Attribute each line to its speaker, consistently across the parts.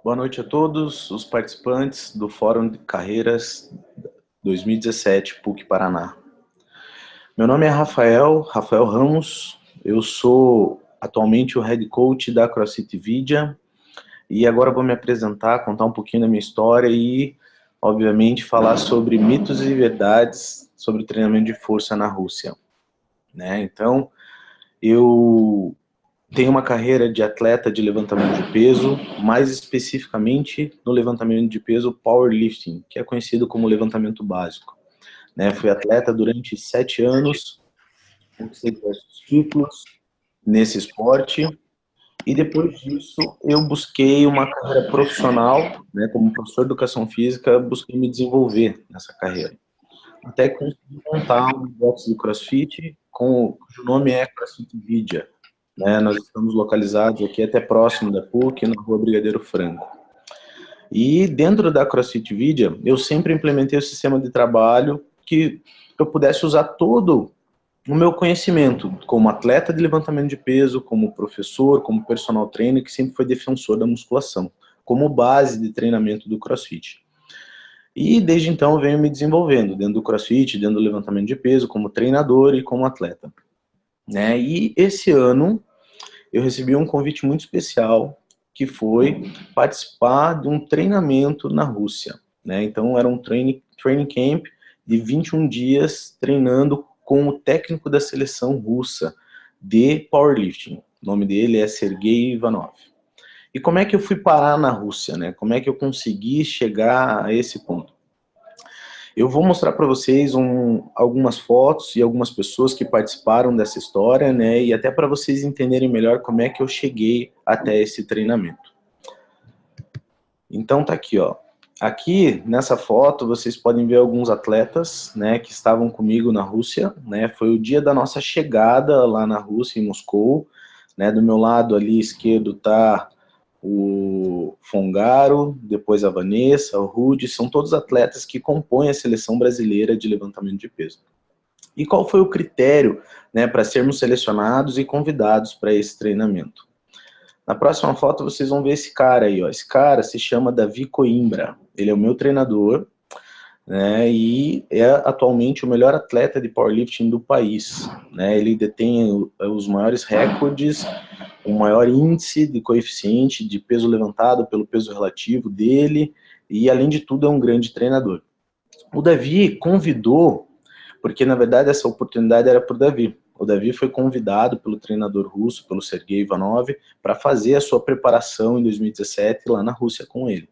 Speaker 1: Boa noite a todos os participantes do Fórum de Carreiras 2017 PUC Paraná. Meu nome é Rafael Ramos, eu sou atualmente o Head Coach da CrossFit Vidia e agora vou me apresentar, contar um pouquinho da minha história e, obviamente, falar sobre mitos e verdades sobre o treinamento de força na Rússia. Então, eu tenho uma carreira de atleta de levantamento de peso, mais especificamente no levantamento de peso powerlifting, que é conhecido como levantamento básico. Fui atleta durante 7 anos, conquistei diversos títulos nesse esporte, e depois disso eu busquei uma carreira profissional, como professor de educação física, busquei me desenvolver nessa carreira. Até que consegui montar um box de CrossFit, cujo nome é CrossFit Vidia. Nós estamos localizados aqui até próximo da PUC, na rua Brigadeiro Franco. E dentro da CrossFit Vidia, eu sempre implementei o sistema de trabalho que eu pudesse usar todo o meu conhecimento como atleta de levantamento de peso, como professor, como personal trainer, que sempre foi defensor da musculação, como base de treinamento do CrossFit. E desde então eu venho me desenvolvendo dentro do CrossFit, dentro do levantamento de peso, como treinador e como atleta. E esse ano eu recebi um convite muito especial, que foi participar de um treinamento na Rússia. Então era um training camp de 21 dias treinando com o técnico da seleção russa de powerlifting. O nome dele é Sergei Ivanov. E como é que eu fui parar na Rússia? Como é que eu consegui chegar a esse ponto? Eu vou mostrar para vocês algumas fotos e algumas pessoas que participaram dessa história, e até para vocês entenderem melhor como é que eu cheguei até esse treinamento. Então tá aqui, ó. Aqui nessa foto vocês podem ver alguns atletas, que estavam comigo na Rússia, Foi o dia da nossa chegada lá na Rússia, em Moscou, Do meu lado ali esquerdo tá o Fongaro, depois a Vanessa, o Rudy, são todos atletas que compõem a seleção brasileira de levantamento de peso. E qual foi o critério, para sermos selecionados e convidados para esse treinamento? Na próxima foto vocês vão ver esse cara aí, ó. Esse cara se chama Davi Coimbra, ele é o meu treinador, e é atualmente o melhor atleta de powerlifting do país, Ele detém os maiores recordes, o maior índice de coeficiente de peso levantado pelo peso relativo dele, e além de tudo é um grande treinador. O Davi convidou, porque na verdade essa oportunidade era para o Davi. O Davi foi convidado pelo treinador russo, pelo Sergei Ivanov, para fazer a sua preparação em 2017 lá na Rússia com ele.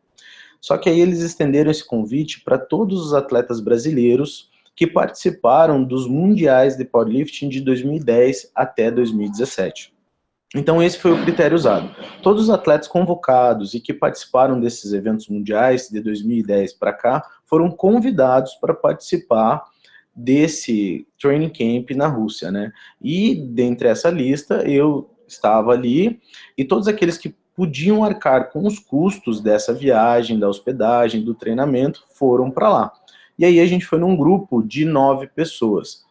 Speaker 1: Só que aí eles estenderam esse convite para todos os atletas brasileiros que participaram dos mundiais de powerlifting de 2010 até 2017. Então esse foi o critério usado. Todos os atletas convocados e que participaram desses eventos mundiais de 2010 para cá foram convidados para participar desse training camp na Rússia, E dentre essa lista eu estava ali, e todos aqueles que podiam arcar com os custos dessa viagem, da hospedagem, do treinamento, foram para lá. E aí a gente foi num grupo de 9 pessoas.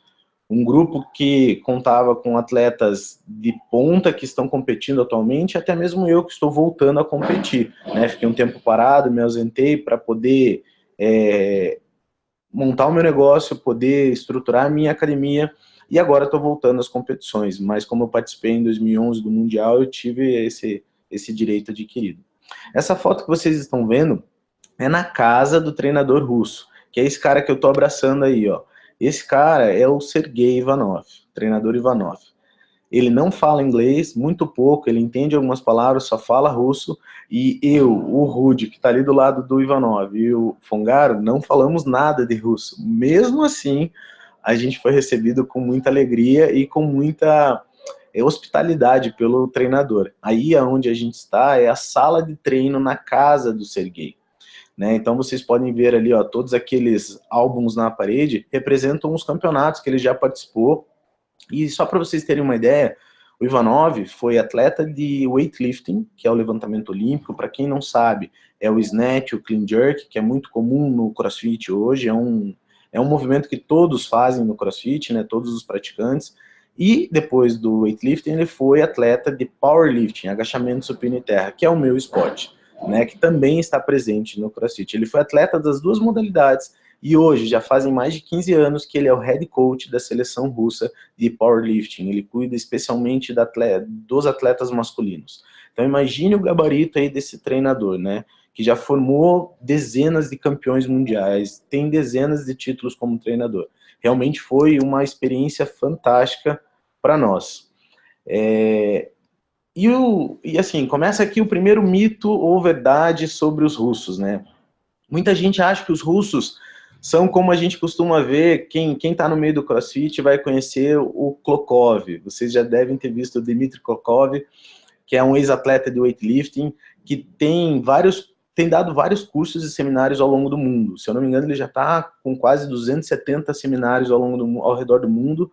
Speaker 1: Um grupo que contava com atletas de ponta que estão competindo atualmente, até mesmo eu que estou voltando a competir. Fiquei um tempo parado, me ausentei para poder montar o meu negócio, poder estruturar a minha academia, e agora estou voltando às competições. Mas como eu participei em 2011 do Mundial, eu tive esse direito adquirido. Essa foto que vocês estão vendo é na casa do treinador russo, que é esse cara que eu estou abraçando aí, ó. Esse cara é o Sergei Ivanov, treinador Ivanov. Ele não fala inglês, muito pouco, ele entende algumas palavras, só fala russo, e eu, o Rudy, que está ali do lado do Ivanov, e o Fongaro, não falamos nada de russo. Mesmo assim, a gente foi recebido com muita alegria e com muita hospitalidade pelo treinador. Aí onde a gente está é a sala de treino na casa do Sergei. Então vocês podem ver ali, ó, todos aqueles álbuns na parede representam os campeonatos que ele já participou. E só para vocês terem uma ideia, o Ivanov foi atleta de weightlifting, que é o levantamento olímpico. Para quem não sabe, é o snatch, o clean jerk, que é muito comum no CrossFit hoje. É um movimento que todos fazem no CrossFit, todos os praticantes. E depois do weightlifting, ele foi atleta de powerlifting, agachamento supino em terra, que é o meu esporte. né, que também está presente no CrossFit. Ele foi atleta das duas modalidades e hoje já fazem mais de 15 anos que ele é o head coach da seleção russa de powerlifting. Ele cuida especialmente dos atletas masculinos. Então imagine o gabarito aí desse treinador, né, que já formou dezenas de campeões mundiais, tem dezenas de títulos como treinador. Realmente foi uma experiência fantástica para nós. E assim, começa aqui o primeiro mito ou verdade sobre os russos, né? Muita gente acha que os russos são como a gente costuma ver, quem está no meio do CrossFit vai conhecer o Klokov. Vocês já devem ter visto o Dmitry Klokov, que é um ex-atleta de weightlifting, que tem dado vários cursos e seminários ao longo do mundo. Se eu não me engano, ele já está com quase 270 seminários ao redor do mundo,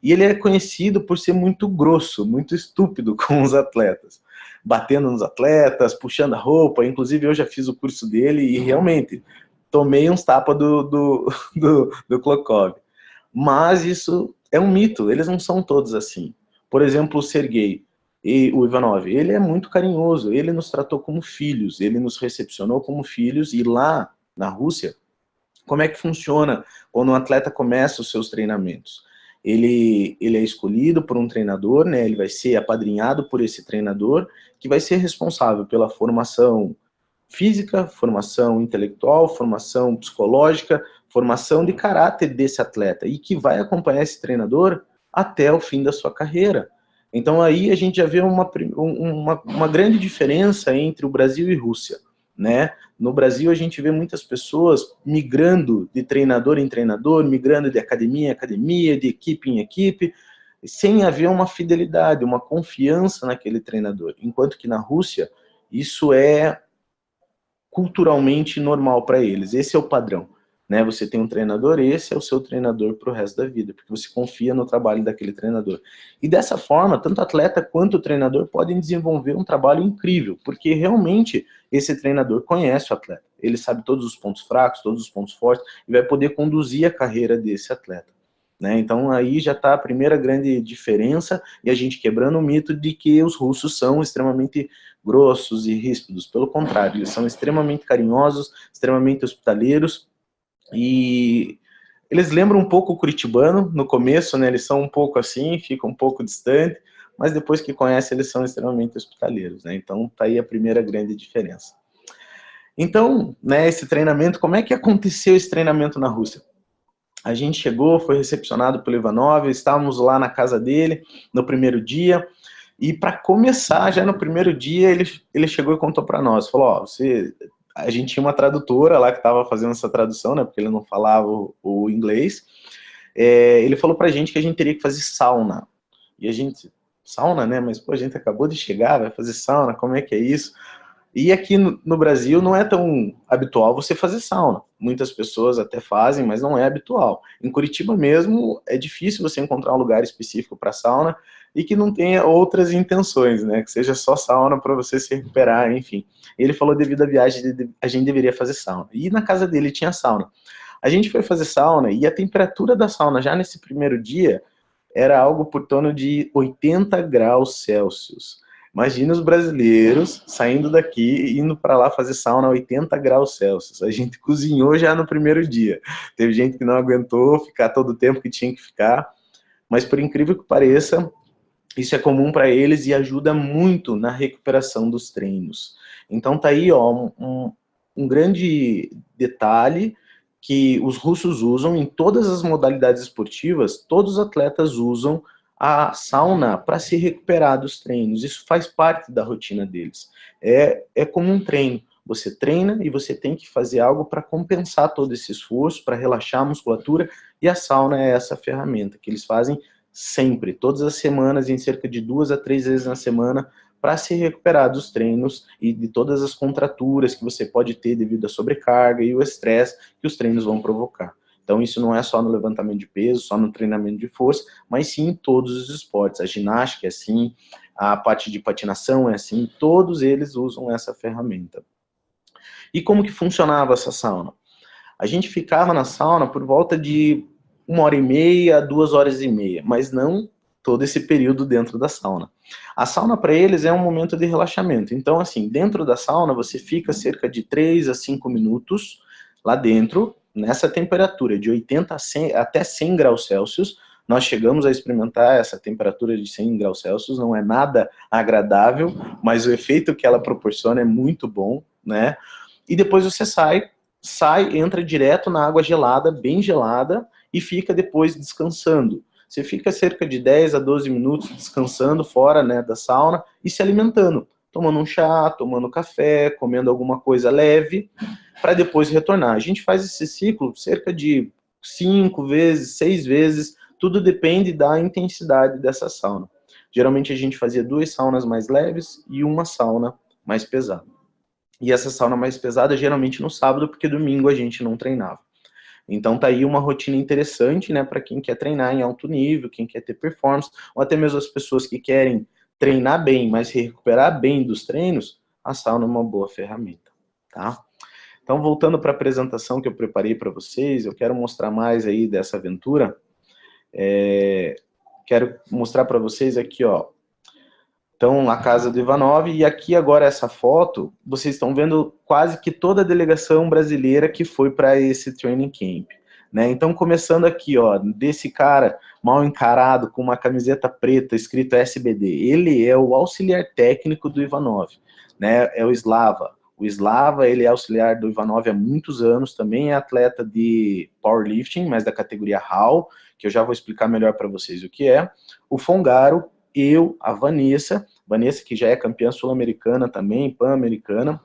Speaker 1: e ele é conhecido por ser muito grosso, muito estúpido com os atletas, batendo nos atletas, puxando a roupa. Inclusive eu já fiz o curso dele e realmente tomei uns tapas do Klokov. Mas isso é um mito, eles não são todos assim. Por exemplo, o Sergei e o Ivanov, ele é muito carinhoso, ele nos tratou como filhos, ele nos recepcionou como filhos, e lá na Rússia, como é que funciona quando um atleta começa os seus treinamentos? Ele é escolhido por um treinador, né? Ele vai ser apadrinhado por esse treinador, que vai ser responsável pela formação física, formação intelectual, formação psicológica, formação de caráter desse atleta, e que vai acompanhar esse treinador até o fim da sua carreira. Então aí a gente já vê uma grande diferença entre o Brasil e Rússia, né? No Brasil a gente vê muitas pessoas migrando de treinador em treinador, migrando de academia em academia, de equipe em equipe, sem haver uma fidelidade, uma confiança naquele treinador. Enquanto que na Rússia isso é culturalmente normal para eles, esse é o padrão, né? Você tem um treinador, esse é o seu treinador para o resto da vida, porque você confia no trabalho daquele treinador. E dessa forma, tanto o atleta quanto o treinador podem desenvolver um trabalho incrível, porque realmente esse treinador conhece o atleta, ele sabe todos os pontos fracos, todos os pontos fortes, e vai poder conduzir a carreira desse atleta, né? Então aí já está a primeira grande diferença, e a gente quebrando o mito de que os russos são extremamente grossos e ríspidos. Pelo contrário, eles são extremamente carinhosos, extremamente hospitaleiros, e eles lembram um pouco o curitibano no começo, né? Eles são um pouco assim, ficam um pouco distante, mas depois que conhecem, eles são extremamente hospitaleiros, né? Então tá aí a primeira grande diferença. Então, né, esse treinamento, como é que aconteceu esse treinamento na Rússia? A gente chegou, foi recepcionado pelo Ivanov, estávamos lá na casa dele no primeiro dia, e para começar, já no primeiro dia, ele chegou e contou para nós, falou, ó, a gente tinha uma tradutora lá que estava fazendo essa tradução, né, porque ele não falava o inglês, ele falou pra gente que a gente teria que fazer sauna, e a gente, sauna, né, mas pô, a gente acabou de chegar, vai fazer sauna, como é que é isso? E aqui no Brasil não é tão habitual você fazer sauna. Muitas pessoas até fazem, mas não é habitual. Em Curitiba mesmo, é difícil você encontrar um lugar específico para sauna e que não tenha outras intenções, né? Que seja só sauna para você se recuperar, enfim. Ele falou devido à viagem, a gente deveria fazer sauna. E na casa dele tinha sauna. A gente foi fazer sauna e a temperatura da sauna já nesse primeiro dia era algo por torno de 80 graus Celsius. Imagina os brasileiros saindo daqui e indo para lá fazer sauna a 80 graus Celsius. A gente cozinhou já no primeiro dia. Teve gente que não aguentou ficar todo o tempo que tinha que ficar. Mas por incrível que pareça, isso é comum para eles e ajuda muito na recuperação dos treinos. Então tá aí, ó, um grande detalhe que os russos usam em todas as modalidades esportivas, todos os atletas usam a sauna para se recuperar dos treinos. Isso faz parte da rotina deles. É como um treino. Você treina e você tem que fazer algo para compensar todo esse esforço, para relaxar a musculatura, e a sauna é essa ferramenta que eles fazem sempre, todas as semanas, em cerca de 2 a 3 vezes na semana, para se recuperar dos treinos e de todas as contraturas que você pode ter devido à sobrecarga e o estresse que os treinos vão provocar. Então isso não é só no levantamento de peso, só no treinamento de força, mas sim em todos os esportes. A ginástica é assim, a parte de patinação é assim, todos eles usam essa ferramenta. E como que funcionava essa sauna? A gente ficava na sauna por volta de 1h30 a 2h30, mas não todo esse período dentro da sauna. A sauna para eles é um momento de relaxamento. Então, assim, dentro da sauna você fica cerca de 3 a 5 minutos lá dentro, nessa temperatura de 80 a 100, até 100 graus Celsius. Nós chegamos a experimentar essa temperatura de 100 graus Celsius, não é nada agradável, mas o efeito que ela proporciona é muito bom, né? E depois você sai, entra direto na água gelada, bem gelada, e fica depois descansando. Você fica cerca de 10 a 12 minutos descansando fora, né, da sauna e se alimentando, tomando um chá, tomando café, comendo alguma coisa leve, para depois retornar. A gente faz esse ciclo cerca de 5 vezes, 6 vezes, tudo depende da intensidade dessa sauna. Geralmente a gente fazia 2 saunas mais leves e uma sauna mais pesada. E essa sauna mais pesada geralmente no sábado, porque domingo a gente não treinava. Então tá aí uma rotina interessante, né, para quem quer treinar em alto nível, quem quer ter performance, ou até mesmo as pessoas que querem treinar bem, mas se recuperar bem dos treinos, a sauna é uma boa ferramenta, tá? Então, voltando para a apresentação que eu preparei para vocês, eu quero mostrar mais aí dessa aventura. Quero mostrar para vocês aqui, ó, então, a casa do Ivanov, e aqui agora essa foto, vocês estão vendo quase que toda a delegação brasileira que foi para esse training camp, né? Então, começando aqui, ó, desse cara mal encarado, com uma camiseta preta, escrito SBD, ele é o auxiliar técnico do Ivanov, né? É o Slava. O Slava, ele é auxiliar do Ivanov há muitos anos, também é atleta de powerlifting, mas da categoria HAL, que eu já vou explicar melhor para vocês o que é. O Fongaro, eu, a Vanessa que já é campeã sul-americana também, pan-americana.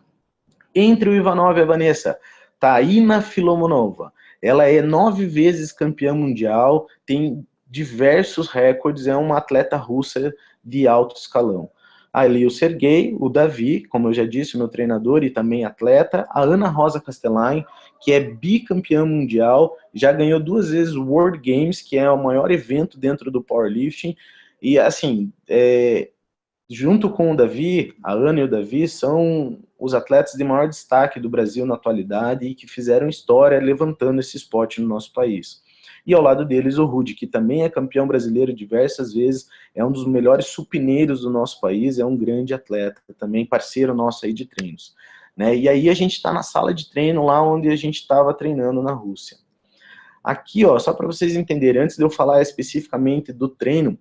Speaker 1: Entre o Ivanov e a Vanessa, Taina Filomonova. Ela é 9 vezes campeã mundial, tem diversos recordes, é uma atleta russa de alto escalão. Ali o Sergei, o Davi, como eu já disse, meu treinador e também atleta, a Ana Rosa Castellain, que é bicampeã mundial, já ganhou 2 vezes o World Games, que é o maior evento dentro do powerlifting, e assim, junto com o Davi, a Ana e o Davi são os atletas de maior destaque do Brasil na atualidade e que fizeram história levantando esse esporte no nosso país. E ao lado deles o Rudy, que também é campeão brasileiro diversas vezes, é um dos melhores supineiros do nosso país, é um grande atleta, também parceiro nosso aí de treinos, né? E aí a gente está na sala de treino lá onde a gente estava treinando na Rússia. Aqui, ó, só para vocês entenderem, antes de eu falar especificamente do treino,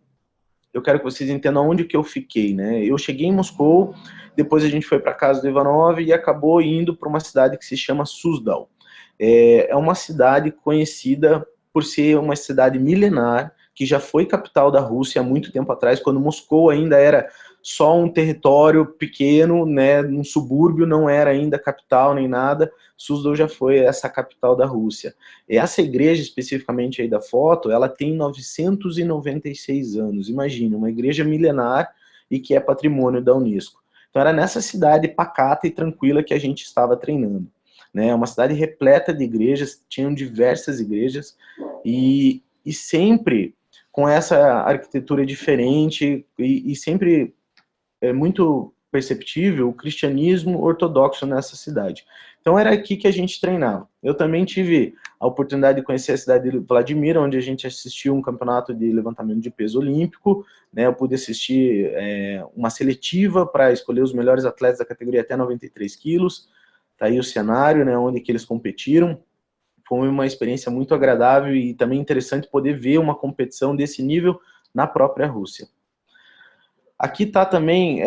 Speaker 1: eu quero que vocês entendam onde que eu fiquei, né? Eu cheguei em Moscou, depois a gente foi para casa do Ivanov e acabou indo para uma cidade que se chama Suzdal. É uma cidade conhecida por ser uma cidade milenar, que já foi capital da Rússia há muito tempo atrás, quando Moscou ainda era só um território pequeno, né, um subúrbio, não era ainda capital nem nada. Suzdal já foi essa capital da Rússia. Essa igreja, especificamente aí da foto, ela tem 996 anos. Imagina, uma igreja milenar e que é patrimônio da Unesco. Então era nessa cidade pacata e tranquila que a gente estava treinando, né? Uma cidade repleta de igrejas, tinham diversas igrejas, e sempre com essa arquitetura diferente, e sempre é muito perceptível o cristianismo ortodoxo nessa cidade. Então era aqui que a gente treinava. Eu também tive a oportunidade de conhecer a cidade de Vladimir, onde a gente assistiu um campeonato de levantamento de peso olímpico, né? Eu pude assistir uma seletiva para escolher os melhores atletas da categoria até 93 quilos. Tá aí o cenário, né, onde que eles competiram. Foi uma experiência muito agradável e também interessante poder ver uma competição desse nível na própria Rússia. Aqui está também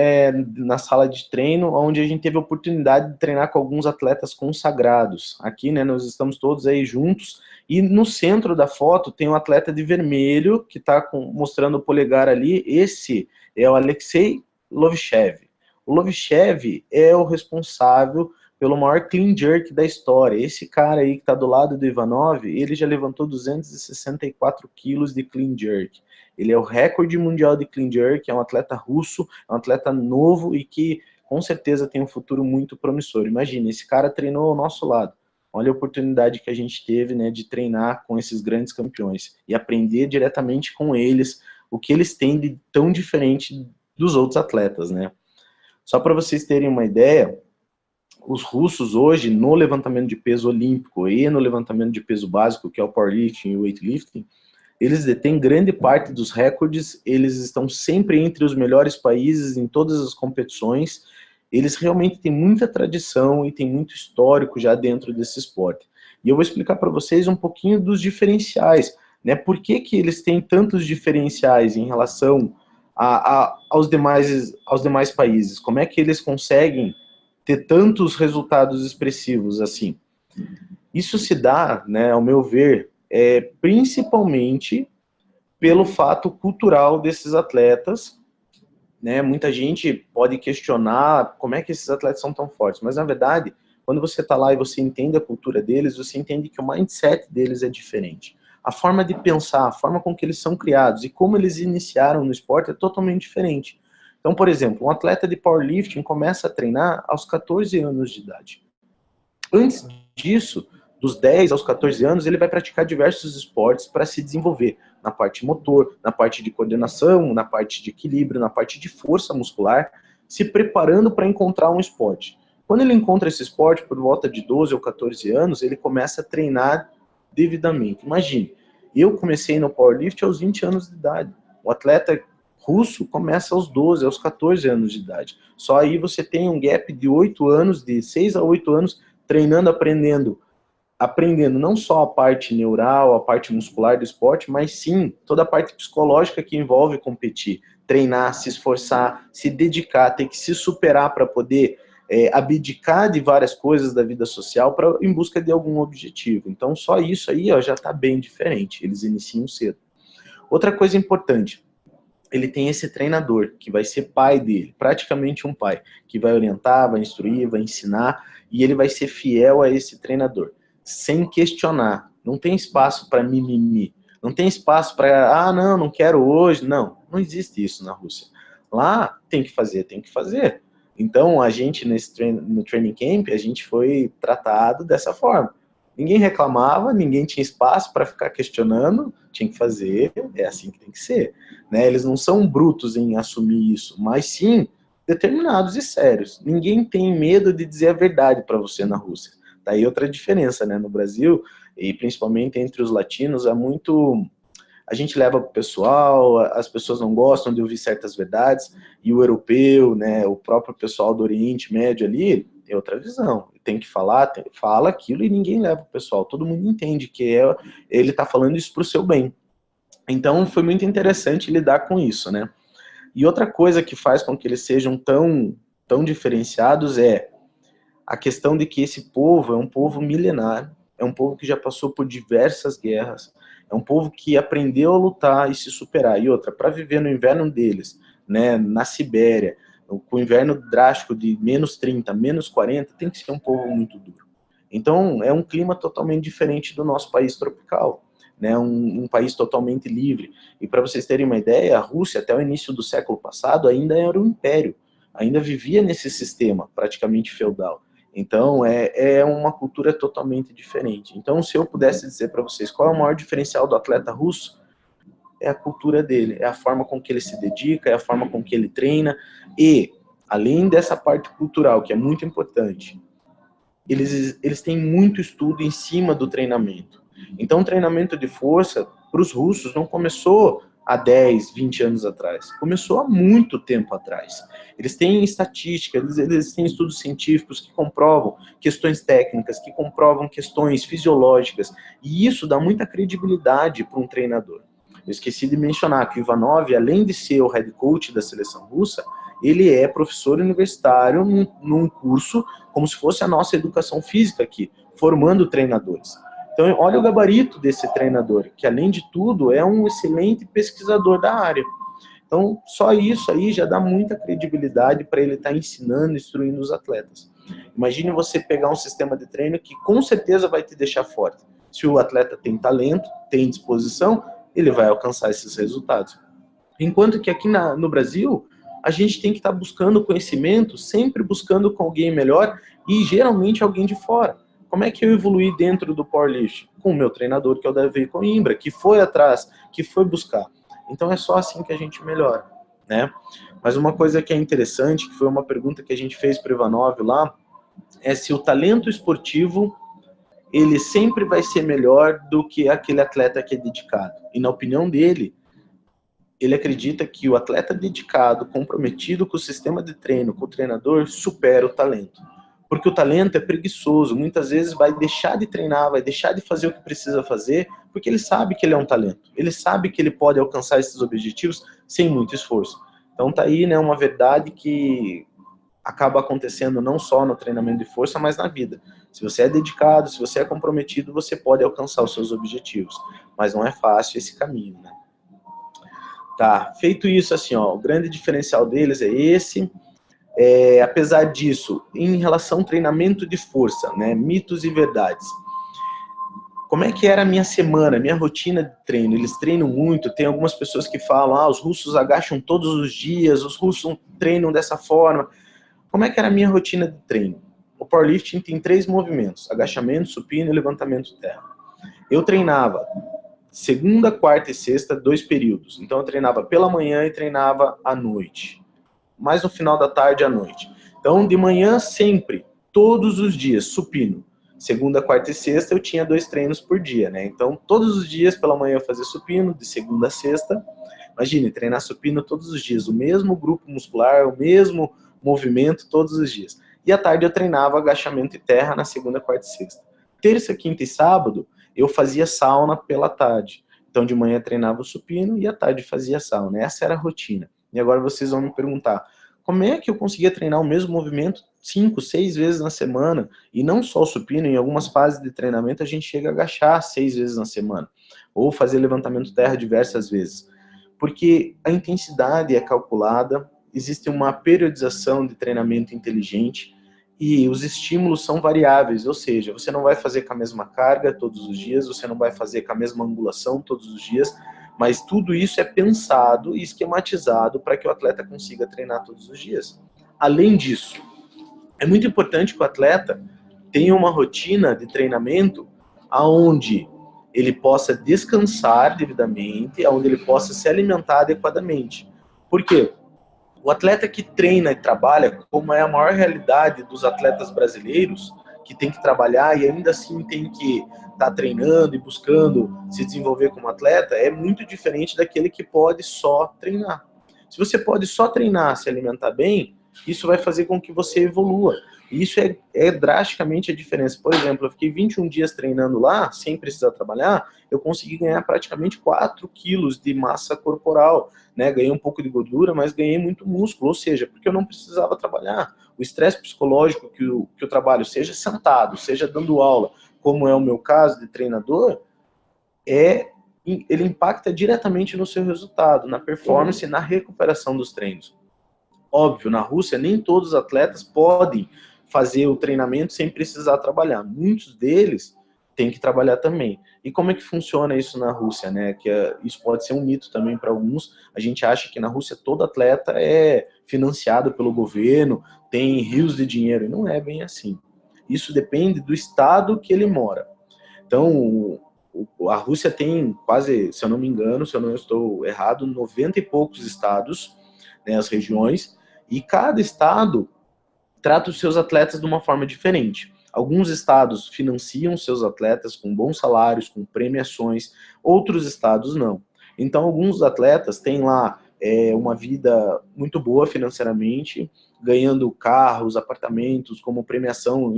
Speaker 1: na sala de treino, onde a gente teve a oportunidade de treinar com alguns atletas consagrados. Aqui, né, nós estamos todos aí juntos, e no centro da foto tem um atleta de vermelho, que está mostrando o polegar ali. Esse é o Alexei Lovchev. O Lovchev é o responsável pelo maior clean jerk da história. Esse cara aí que está do lado do Ivanov, ele já levantou 264 quilos de clean jerk. Ele é o recorde mundial de clean jerk, é um atleta russo, é um atleta novo e que com certeza tem um futuro muito promissor. Imagina, esse cara treinou ao nosso lado. Olha a oportunidade que a gente teve, né, de treinar com esses grandes campeões e aprender diretamente com eles o que eles têm de tão diferente dos outros atletas, né? Só para vocês terem uma ideia, os russos hoje, no levantamento de peso olímpico e no levantamento de peso básico, que é o powerlifting e o weightlifting, eles detêm grande parte dos recordes, eles estão sempre entre os melhores países em todas as competições, eles realmente têm muita tradição e têm muito histórico já dentro desse esporte. E eu vou explicar para vocês um pouquinho dos diferenciais, né? Por que que eles têm tantos diferenciais em relação aos demais países? Como é que eles conseguem ter tantos resultados expressivos assim? Isso se dá, né, ao meu ver, principalmente pelo fato cultural desses atletas, né? Muita gente pode questionar como é que esses atletas são tão fortes, mas na verdade, quando você está lá e você entende a cultura deles, você entende que o mindset deles é diferente. A forma de pensar, a forma com que eles são criados e como eles iniciaram no esporte é totalmente diferente. Então, por exemplo, um atleta de powerlifting começa a treinar aos 14 anos de idade. Antes disso, dos 10 aos 14 anos, ele vai praticar diversos esportes para se desenvolver na parte motor, na parte de coordenação, na parte de equilíbrio, na parte de força muscular, se preparando para encontrar um esporte. Quando ele encontra esse esporte, por volta de 12 ou 14 anos, ele começa a treinar devidamente. Imagine, eu comecei no powerlifting aos 20 anos de idade. O atleta russo começa aos 12, aos 14 anos de idade. Só aí você tem um gap de 8 anos, de 6 a 8 anos, treinando, aprendendo não só a parte neural, a parte muscular do esporte, mas sim toda a parte psicológica que envolve competir, treinar, se esforçar, se dedicar, ter que se superar para poder abdicar de várias coisas da vida social em busca de algum objetivo. Então só isso aí ó, já está bem diferente, eles iniciam cedo. Outra coisa importante, ele tem esse treinador, que vai ser pai dele, praticamente um pai, que vai orientar, vai instruir, vai ensinar, e ele vai ser fiel a esse treinador, sem questionar. Não tem espaço para mimimi, não tem espaço para, não quero hoje, não existe isso na Rússia. Lá tem que fazer, tem que fazer. Então a gente no training camp, a gente foi tratado dessa forma. Ninguém reclamava, ninguém tinha espaço para ficar questionando, tinha que fazer, é assim que tem que ser. Né? Eles não são brutos em assumir isso, mas sim determinados e sérios. Ninguém tem medo de dizer a verdade para você na Rússia. Daí outra diferença, né? No Brasil, e principalmente entre os latinos, é muito... A gente leva para o pessoal, as pessoas não gostam de ouvir certas verdades, e o europeu, né, o próprio pessoal do Oriente Médio ali, tem outra visão. Tem que falar, fala aquilo e ninguém leva o pessoal. Todo mundo entende que ele está falando isso para o seu bem. Então foi muito interessante lidar com isso, né? E outra coisa que faz com que eles sejam tão diferenciados é a questão de que esse povo é um povo milenar, é um povo que já passou por diversas guerras, é um povo que aprendeu a lutar e se superar. E outra, para viver no inverno deles, né, na Sibéria, com o inverno drástico de menos 30, menos 40, tem que ser um povo muito duro. Então, é um clima totalmente diferente do nosso país tropical, né, um país totalmente livre. E para vocês terem uma ideia, a Rússia, até o início do século passado, ainda era um império, ainda vivia nesse sistema praticamente feudal. Então, é uma cultura totalmente diferente. Então, se eu pudesse dizer para vocês qual é o maior diferencial do atleta russo, é a cultura dele, é a forma com que ele se dedica, é a forma com que ele treina, e, além dessa parte cultural, que é muito importante, eles têm muito estudo em cima do treinamento. Então, o treinamento de força, para os russos, não começou há 10, 20 anos atrás. Começou há muito tempo atrás. Eles têm estatística, eles têm estudos científicos que comprovam questões técnicas, que comprovam questões fisiológicas, e isso dá muita credibilidade para um treinador. Eu esqueci de mencionar que o Ivanov, além de ser o head coach da seleção russa, ele é professor universitário num curso como se fosse a nossa educação física aqui, formando treinadores. Então, olha o gabarito desse treinador, que além de tudo é um excelente pesquisador da área. Então, só isso aí já dá muita credibilidade para ele estar ensinando, instruindo os atletas. Imagine você pegar um sistema de treino que com certeza vai te deixar forte. Se o atleta tem talento, tem disposição, ele vai alcançar esses resultados. Enquanto que aqui no Brasil, a gente tem que estar buscando conhecimento, sempre buscando com alguém melhor e geralmente alguém de fora. Como é que eu evoluí dentro do powerlifting? Com o meu treinador, que é o Davi Coimbra, que foi atrás, que foi buscar. Então é só assim que a gente melhora, né? Mas uma coisa que é interessante, que foi uma pergunta que a gente fez para o Ivanov lá, é se o talento esportivo ele sempre vai ser melhor do que aquele atleta que é dedicado. E na opinião dele, ele acredita que o atleta dedicado, comprometido com o sistema de treino, com o treinador, supera o talento. Porque o talento é preguiçoso, muitas vezes vai deixar de treinar, vai deixar de fazer o que precisa fazer, porque ele sabe que ele é um talento. Ele sabe que ele pode alcançar esses objetivos sem muito esforço. Então tá aí, né, uma verdade que acaba acontecendo não só no treinamento de força, mas na vida. Se você é dedicado, se você é comprometido, você pode alcançar os seus objetivos. Mas não é fácil esse caminho, né? Tá, feito isso, assim, ó, o grande diferencial deles é esse. Apesar disso, em relação ao treinamento de força, né, mitos e verdades. Como é que era a minha semana, a minha rotina de treino? Eles treinam muito, tem algumas pessoas que falam, os russos agacham todos os dias, os russos treinam dessa forma. Como é que era a minha rotina de treino? O powerlifting tem 3 movimentos, agachamento, supino e levantamento terra. Eu treinava segunda, quarta e sexta, 2 períodos. Então eu treinava pela manhã e treinava à noite. Mais no final da tarde à noite. Então de manhã sempre, todos os dias, supino. Segunda, quarta e sexta eu tinha 2 treinos por dia, né? Então todos os dias pela manhã eu fazia supino, de segunda a sexta. Imagine, treinar supino todos os dias, o mesmo grupo muscular, o mesmo movimento todos os dias. E à tarde eu treinava agachamento e terra na segunda, quarta e sexta. Terça, quinta e sábado eu fazia sauna pela tarde. Então de manhã eu treinava o supino e à tarde fazia sauna. Essa era a rotina. E agora vocês vão me perguntar, como é que eu conseguia treinar o mesmo movimento 5, 6 vezes na semana? E não só o supino, em algumas fases de treinamento a gente chega a agachar 6 vezes na semana. Ou fazer levantamento terra diversas vezes. Porque a intensidade é calculada, existe uma periodização de treinamento inteligente e os estímulos são variáveis, ou seja, você não vai fazer com a mesma carga todos os dias, você não vai fazer com a mesma angulação todos os dias, mas tudo isso é pensado e esquematizado para que o atleta consiga treinar todos os dias. Além disso, é muito importante que o atleta tenha uma rotina de treinamento onde ele possa descansar devidamente, onde ele possa se alimentar adequadamente. Por quê? O atleta que treina e trabalha, como é a maior realidade dos atletas brasileiros, que tem que trabalhar e ainda assim tem que estar treinando e buscando se desenvolver como atleta, é muito diferente daquele que pode só treinar. Se você pode só treinar, se alimentar bem, isso vai fazer com que você evolua. E isso é drasticamente a diferença. Por exemplo, eu fiquei 21 dias treinando lá, sem precisar trabalhar, eu consegui ganhar praticamente 4 quilos de massa corporal, né? Ganhei um pouco de gordura, mas ganhei muito músculo, ou seja, porque eu não precisava trabalhar. O estresse psicológico que o trabalho, seja sentado, seja dando aula, como é o meu caso de treinador, ele impacta diretamente no seu resultado, na performance e na recuperação dos treinos. Óbvio, na Rússia nem todos os atletas podem fazer o treinamento sem precisar trabalhar. Muitos deles têm que trabalhar também. E como é que funciona isso na Rússia, né? Isso pode ser um mito também para alguns. A gente acha que na Rússia todo atleta é financiado pelo governo, tem rios de dinheiro. E não é bem assim. Isso depende do estado que ele mora. Então, a Rússia tem quase, se eu não me engano, se eu não estou errado, 90 e poucos estados, né, as regiões, e cada estado trata os seus atletas de uma forma diferente. Alguns estados financiam seus atletas com bons salários, com premiações, outros estados não. Então, alguns atletas têm lá uma vida muito boa financeiramente, ganhando carros, apartamentos, como premiação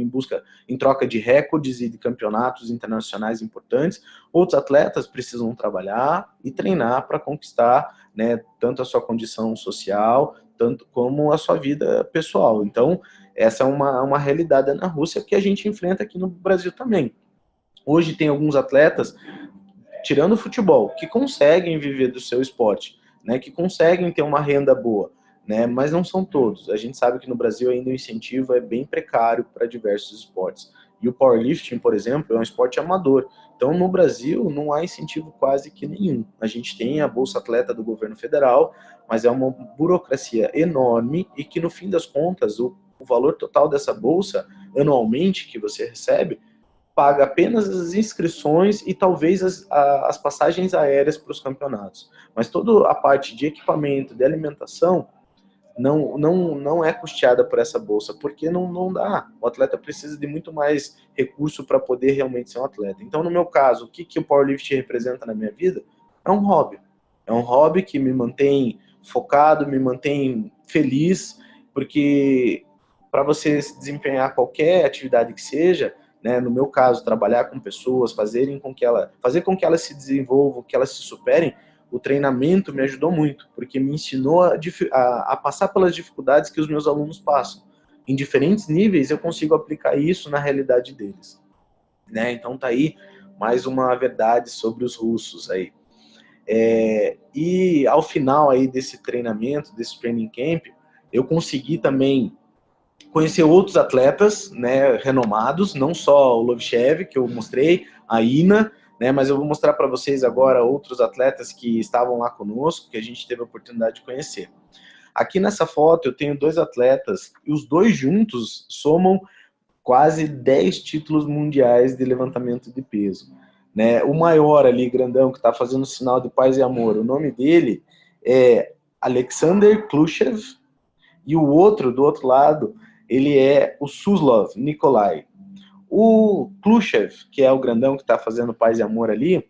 Speaker 1: em troca de recordes e de campeonatos internacionais importantes. Outros atletas precisam trabalhar e treinar para conquistar, né, tanto a sua condição social, tanto como a sua vida pessoal. Então, essa é uma realidade na Rússia que a gente enfrenta aqui no Brasil também. Hoje tem alguns atletas, tirando o futebol, que conseguem viver do seu esporte, né, que conseguem ter uma renda boa, né, mas não são todos. A gente sabe que no Brasil ainda o incentivo é bem precário para diversos esportes. E o powerlifting, por exemplo, é um esporte amador. Então, no Brasil, não há incentivo quase que nenhum. A gente tem a Bolsa Atleta do governo federal, mas é uma burocracia enorme e que, no fim das contas, o valor total dessa bolsa, anualmente, que você recebe, paga apenas as inscrições e talvez as passagens aéreas para os campeonatos. Mas toda a parte de equipamento, de alimentação, não é custeada por essa bolsa, porque não dá. O atleta precisa de muito mais recurso para poder realmente ser um atleta. Então, no meu caso, o que o powerlifting representa na minha vida? É um hobby. É um hobby que me mantém focado, me mantém feliz, porque para você desempenhar qualquer atividade que seja, né, no meu caso, trabalhar com pessoas, fazer com que elas se desenvolvam, que elas se superem, o treinamento me ajudou muito, porque me ensinou a passar pelas dificuldades que os meus alunos passam. Em diferentes níveis, eu consigo aplicar isso na realidade deles. Né? Então tá aí mais uma verdade sobre os russos aí. E ao final aí desse treinamento, desse training camp, eu consegui também conhecer outros atletas, né, renomados, não só o Lovchev, que eu mostrei, a Ina, né, mas eu vou mostrar para vocês agora outros atletas que estavam lá conosco, que a gente teve a oportunidade de conhecer. Aqui nessa foto eu tenho 2 atletas, e os 2 juntos somam quase 10 títulos mundiais de levantamento de peso. Né? O maior ali, grandão, que está fazendo sinal de paz e amor, o nome dele é Alexander Khrushchev, e o outro, do outro lado, ele é o Suslov Nikolai. O Khrushchev, que é o grandão que está fazendo paz e amor ali,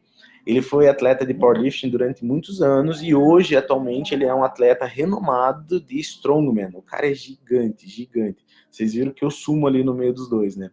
Speaker 1: ele foi atleta de powerlifting durante muitos anos e hoje, atualmente, ele é um atleta renomado de strongman. O cara é gigante, gigante. Vocês viram que eu sumo ali no meio dos dois, né?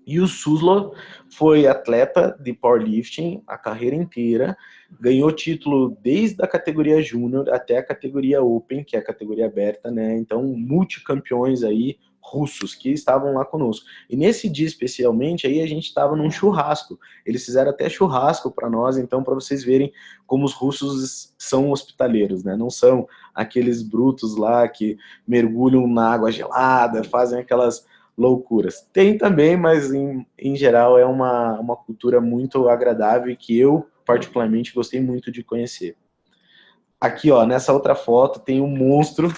Speaker 1: E o Suslov foi atleta de powerlifting a carreira inteira, ganhou título desde a categoria júnior até a categoria open, que é a categoria aberta, né? Então, multicampeões aí russos que estavam lá conosco. E nesse dia especialmente, aí a gente estava num churrasco. Eles fizeram até churrasco para nós, então para vocês verem como os russos são hospitaleiros, né? Não são aqueles brutos lá que mergulham na água gelada, fazem aquelas loucuras. Tem também, mas em geral é uma cultura muito agradável e que eu particularmente gostei muito de conhecer. Aqui, ó, nessa outra foto tem um monstro.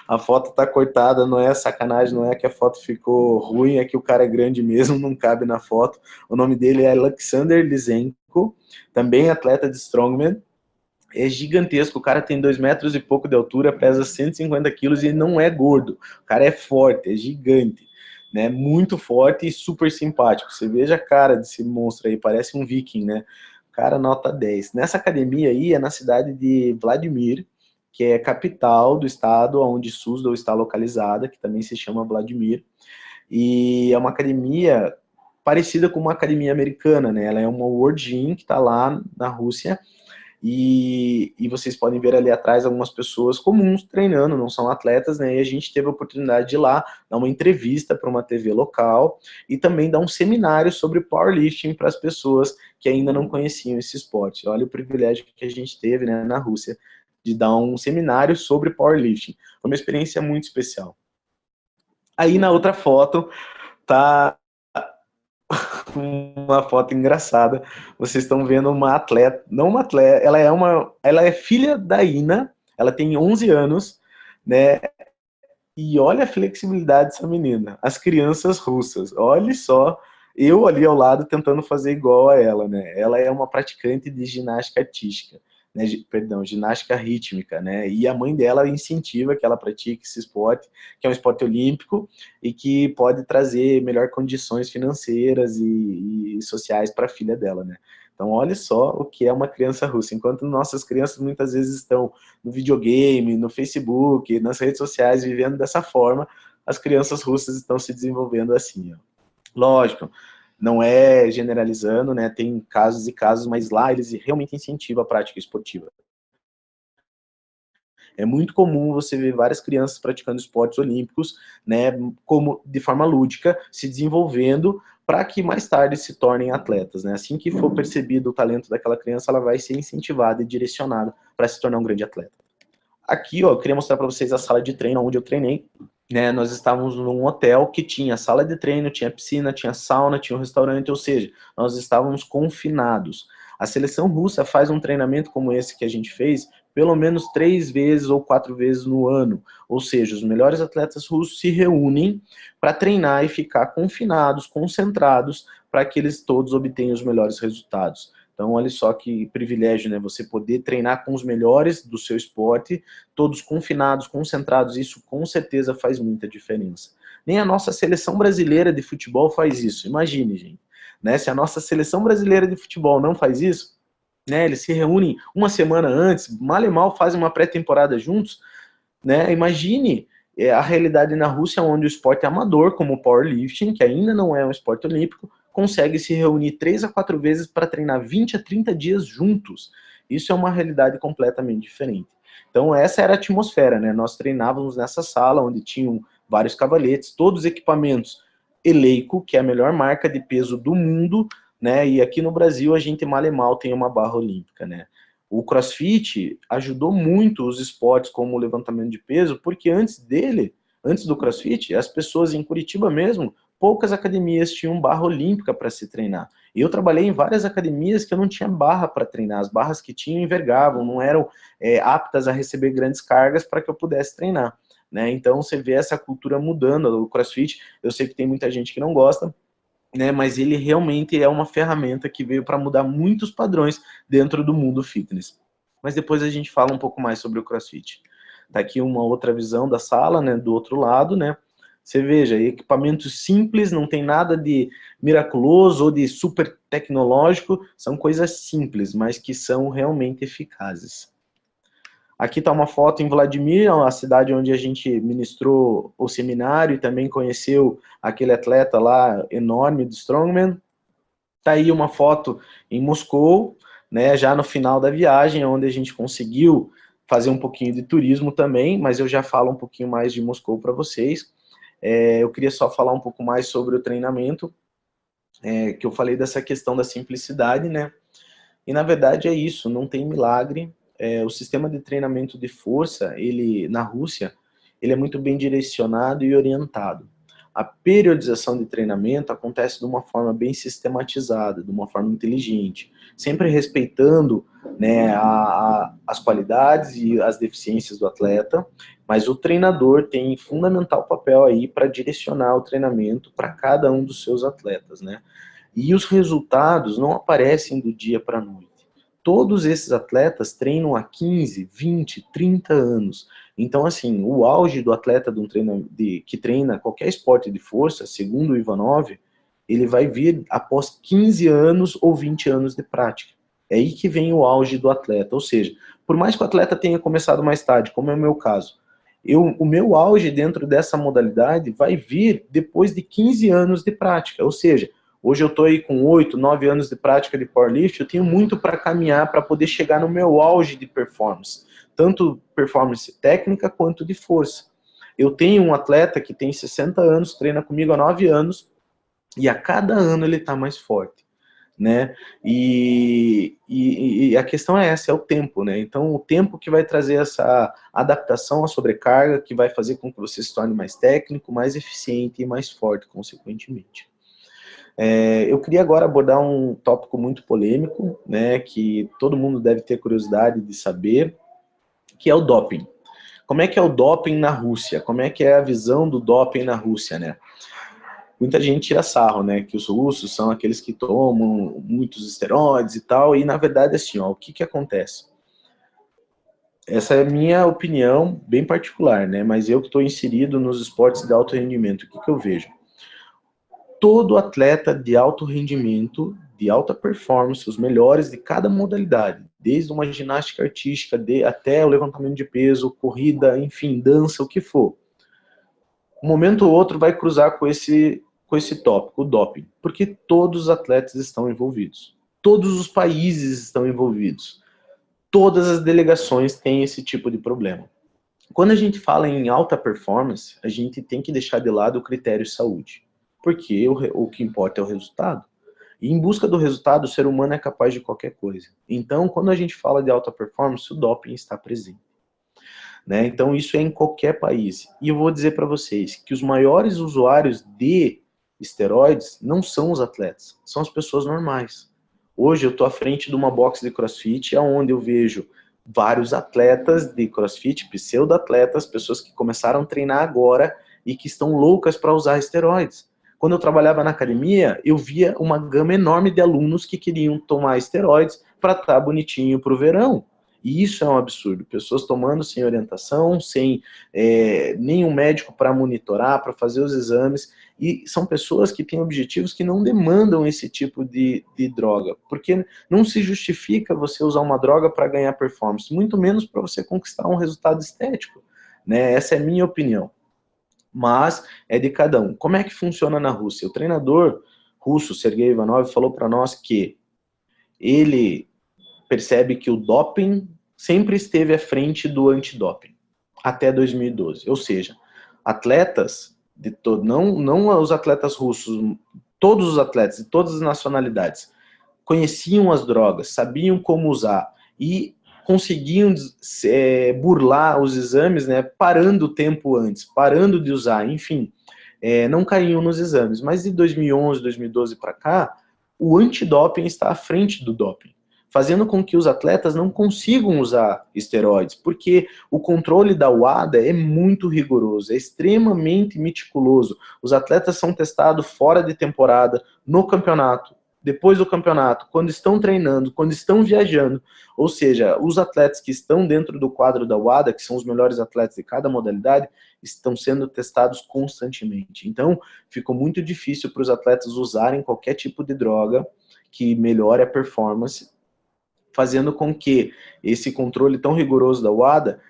Speaker 1: A foto tá cortada, não é sacanagem, não é que a foto ficou ruim, é que o cara é grande mesmo, não cabe na foto. O nome dele é Alexander Lysenko, também atleta de strongman. É gigantesco, o cara tem 2 metros e pouco de altura, pesa 150 quilos e não é gordo. O cara é forte, é gigante, né? Muito forte e super simpático. Você veja a cara desse monstro aí, parece um viking, né? Cara, nota 10. Nessa academia aí é na cidade de Vladimir, que é capital do estado onde Suzdal está localizada, que também se chama Vladimir. E é uma academia parecida com uma academia americana, né? Ela é uma World Gym que está lá na Rússia. E vocês podem ver ali atrás algumas pessoas comuns treinando, não são atletas, né? E a gente teve a oportunidade de ir lá dar uma entrevista para uma TV local e também dar um seminário sobre powerlifting para as pessoas que ainda não conheciam esse esporte. Olha o privilégio que a gente teve, né, na Rússia de dar um seminário sobre powerlifting. Foi uma experiência muito especial. Aí na outra foto tá uma foto engraçada. Vocês estão vendo uma atleta, não uma atleta, ela é filha da Ina, ela tem 11 anos, né? E olha a flexibilidade dessa menina. As crianças russas, olha só, eu ali ao lado tentando fazer igual a ela, né? Ela é uma praticante de ginástica artística, né? Perdão, ginástica rítmica, né? E a mãe dela incentiva que ela pratique esse esporte, que é um esporte olímpico e que pode trazer melhor condições financeiras e sociais para a filha dela, né? Então, olha só o que é uma criança russa. Enquanto nossas crianças muitas vezes estão no videogame, no Facebook, nas redes sociais, vivendo dessa forma, as crianças russas estão se desenvolvendo assim. Ó. Lógico, não é generalizando, né? Tem casos e casos, mas lá eles realmente incentivam a prática esportiva. É muito comum você ver várias crianças praticando esportes olímpicos, né, como de forma lúdica, se desenvolvendo para que mais tarde se tornem atletas, né? Assim que for percebido o talento daquela criança, ela vai ser incentivada e direcionada para se tornar um grande atleta. Aqui, ó, eu queria mostrar para vocês a sala de treino onde eu treinei. Né, nós estávamos num hotel que tinha sala de treino, tinha piscina, tinha sauna, tinha um restaurante, ou seja, nós estávamos confinados. A seleção russa faz um treinamento como esse que a gente fez pelo menos 3 vezes ou 4 vezes no ano, ou seja, os melhores atletas russos se reúnem para treinar e ficar confinados, concentrados, para que eles todos obtenham os melhores resultados. Então, olha só que privilégio, né? Você poder treinar com os melhores do seu esporte, todos confinados, concentrados, isso com certeza faz muita diferença. Nem a nossa seleção brasileira de futebol faz isso. Imagine, gente. Né? Se a nossa seleção brasileira de futebol não faz isso, né? Eles se reúnem uma semana antes, mal e mal fazem uma pré-temporada juntos, né? Imagine a realidade na Rússia, onde o esporte amador, como o powerlifting, que ainda não é um esporte olímpico, consegue se reunir 3 a 4 vezes para treinar 20 a 30 dias juntos. Isso é uma realidade completamente diferente. Então, essa era a atmosfera, né? Nós treinávamos nessa sala, onde tinham vários cavaletes, todos os equipamentos Eleiko, que é a melhor marca de peso do mundo, né? E aqui no Brasil, a gente mal e mal tem uma barra olímpica, né? O CrossFit ajudou muito os esportes como o levantamento de peso, porque antes dele, antes do CrossFit, as pessoas em Curitiba mesmo, poucas academias tinham barra olímpica para se treinar. E eu trabalhei em várias academias que eu não tinha barra para treinar. As barras que tinham envergavam, não eram aptas a receber grandes cargas para que eu pudesse treinar. Né? Então você vê essa cultura mudando. O CrossFit, eu sei que tem muita gente que não gosta, né, mas ele realmente é uma ferramenta que veio para mudar muitos padrões dentro do mundo fitness. Mas depois a gente fala um pouco mais sobre o CrossFit. Tá aqui uma outra visão da sala, né, do outro lado, né? Você veja, equipamentos simples, não tem nada de miraculoso ou de super tecnológico, são coisas simples, mas que são realmente eficazes. Aqui está uma foto em Vladimir, a cidade onde a gente ministrou o seminário e também conheceu aquele atleta lá enorme do Strongman. Está aí uma foto em Moscou, né, já no final da viagem, onde a gente conseguiu fazer um pouquinho de turismo também, mas eu já falo um pouquinho mais de Moscou para vocês. Eu queria só falar um pouco mais sobre o treinamento, que eu falei dessa questão da simplicidade, né? E na verdade é isso, não tem milagre. O sistema de treinamento de força, ele na Rússia, ele é muito bem direcionado e orientado. A periodização de treinamento acontece de uma forma bem sistematizada, de uma forma inteligente, sempre respeitando, né, as qualidades e as deficiências do atleta, mas o treinador tem fundamental papel aí para direcionar o treinamento para cada um dos seus atletas, né? E os resultados não aparecem do dia para a noite. Todos esses atletas treinam há 15, 20, 30 anos. Então, assim, o auge do atleta que treina qualquer esporte de força, segundo o Ivanov, ele vai vir após 15 anos ou 20 anos de prática. É aí que vem o auge do atleta. Ou seja, por mais que o atleta tenha começado mais tarde, como é o meu caso, o meu auge dentro dessa modalidade vai vir depois de 15 anos de prática. Ou seja, hoje eu estou aí com 8, 9 anos de prática de powerlift, eu tenho muito para caminhar para poder chegar no meu auge de performance, tanto performance técnica quanto de força. Eu tenho um atleta que tem 60 anos, treina comigo há 9 anos, e a cada ano ele está mais forte, né? E a questão é essa, é o tempo, né? Então, o tempo que vai trazer essa adaptação à sobrecarga, que vai fazer com que você se torne mais técnico, mais eficiente e mais forte, consequentemente. Eu queria agora abordar um tópico muito polêmico, né, que todo mundo deve ter curiosidade de saber, que é o doping. Como é que é o doping na Rússia? Como é que é a visão do doping na Rússia, né? Muita gente tira sarro, né, que os russos são aqueles que tomam muitos esteroides e tal, e na verdade, assim, ó, o que acontece? Essa é a minha opinião bem particular, né, mas eu que estou inserido nos esportes de alto rendimento, o que eu vejo? Todo atleta de alto rendimento, de alta performance, os melhores de cada modalidade, desde uma ginástica artística até o levantamento de peso, corrida, enfim, dança, o que for. Um momento ou outro vai cruzar com esse tópico, o doping, porque todos os atletas estão envolvidos. Todos os países estão envolvidos. Todas as delegações têm esse tipo de problema. Quando a gente fala em alta performance, a gente tem que deixar de lado o critério de saúde, porque o que importa é o resultado. E em busca do resultado, o ser humano é capaz de qualquer coisa. Então, quando a gente fala de alta performance, o doping está presente. Né? Então, isso é em qualquer país. E eu vou dizer para vocês que os maiores usuários de esteroides não são os atletas, são as pessoas normais. Hoje eu estou à frente de uma box de CrossFit, onde eu vejo vários atletas de CrossFit, pseudo-atletas, pessoas que começaram a treinar agora e que estão loucas para usar esteroides. Quando eu trabalhava na academia, eu via uma gama enorme de alunos que queriam tomar esteroides para estar bonitinho para o verão. E isso é um absurdo. Pessoas tomando sem orientação, sem nenhum médico para monitorar, para fazer os exames. E são pessoas que têm objetivos que não demandam esse tipo de droga. Porque não se justifica você usar uma droga para ganhar performance, muito menos para você conquistar um resultado estético. Né? Essa é a minha opinião. Mas é de cada um. Como é que funciona na Rússia? O treinador russo, Sergei Ivanov, falou para nós que ele percebe que o doping sempre esteve à frente do antidoping, até 2012. Ou seja, atletas, não os atletas russos, todos os atletas de todas as nacionalidades, conheciam as drogas, sabiam como usar e conseguiam burlar os exames, né, parando o tempo antes, parando de usar, enfim, não caíam nos exames. Mas de 2011, 2012 para cá, o antidoping está à frente do doping, fazendo com que os atletas não consigam usar esteroides, porque o controle da WADA é muito rigoroso, é extremamente meticuloso. Os atletas são testados fora de temporada, no campeonato, depois do campeonato, quando estão treinando, quando estão viajando. Ou seja, os atletas que estão dentro do quadro da WADA, que são os melhores atletas de cada modalidade, estão sendo testados constantemente. Então, ficou muito difícil para os atletas usarem qualquer tipo de droga que melhore a performance, fazendo com que esse controle tão rigoroso da WADA